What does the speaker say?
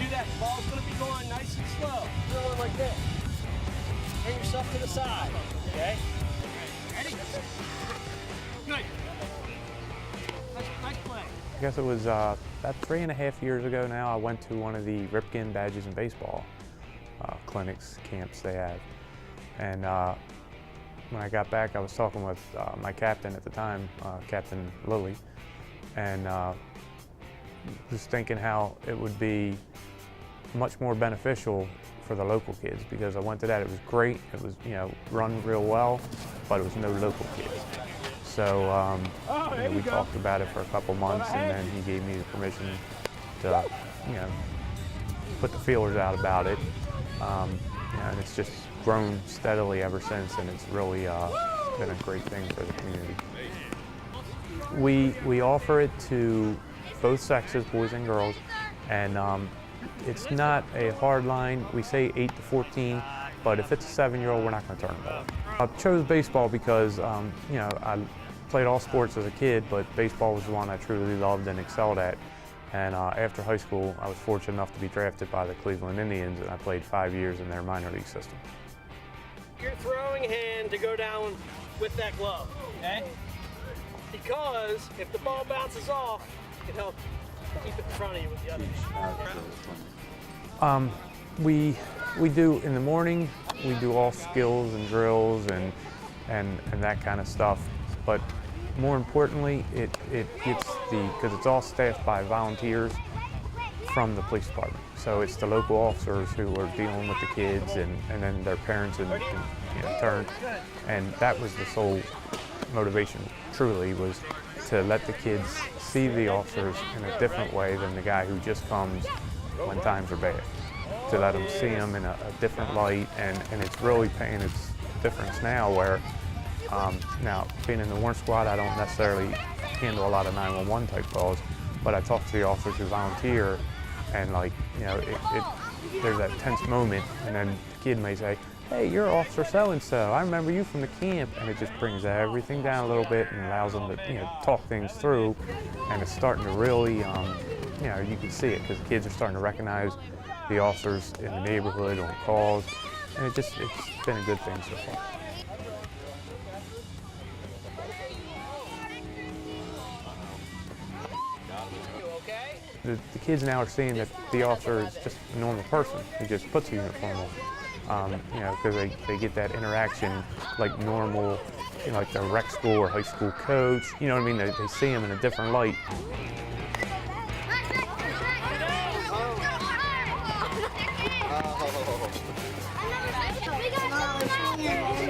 do that, the ball's going to be going nice and slow. Throw it like this. Bring yourself to the side, okay? Ready? Good. Nice play. I guess it was about 3.5 years ago now. I went to one of the Ripken Badges and Baseball clinics, camps they have. And when I got back, I was talking with my captain at the time, Captain Lilly, and was thinking how it would be much more beneficial for the local kids, because I went to that, it was great, it was, you know, run real well, but it was no local kids. So you know, we talked about it for a couple months, and then he gave me the permission to, you know, put the feelers out about it. You know, and it's just grown steadily ever since, and it's really been a great thing for the community. We offer it to both sexes, boys and girls, and it's not a hard line. We say 8 to 14, but if it's a 7-year-old, we're not going to turn them off. I chose baseball because you know, I played all sports as a kid, but baseball was the one I truly loved and excelled at. And after high school, I was fortunate enough to be drafted by the Cleveland Indians, and I played 5 years in their minor league system. Your throwing hand to go down with that glove, okay? Because if the ball bounces off, it can help keep it in front of you with the others. We do in the morning. We do all skills and drills and that kind of stuff. But more importantly, it gets because it's all staffed by volunteers from the police department. So it's the local officers who are dealing with the kids and then their parents in turn. And that was the sole motivation, truly, was to let the kids see the officers in a different way than the guy who just comes when times are bad. To let them see them in a different light, and it's really paying its difference now where now, being in the warrant squad, I don't necessarily handle a lot of 911 type calls, but I talk to the officers who volunteer, and like, you know, there's that tense moment, and then the kid may say, "Hey, you're Officer so-and-so, I remember you from the camp," and it just brings everything down a little bit and allows them to, you know, talk things through, and it's starting to really, you know, you can see it, because the kids are starting to recognize the officers in the neighborhood on calls, and it's been a good thing so far. The kids now are seeing that the officer is just a normal person who just puts a uniform on, you know, because they get that interaction like normal, you know, like the rec school or high school coach, you know what I mean? They see him in a different light. Oh.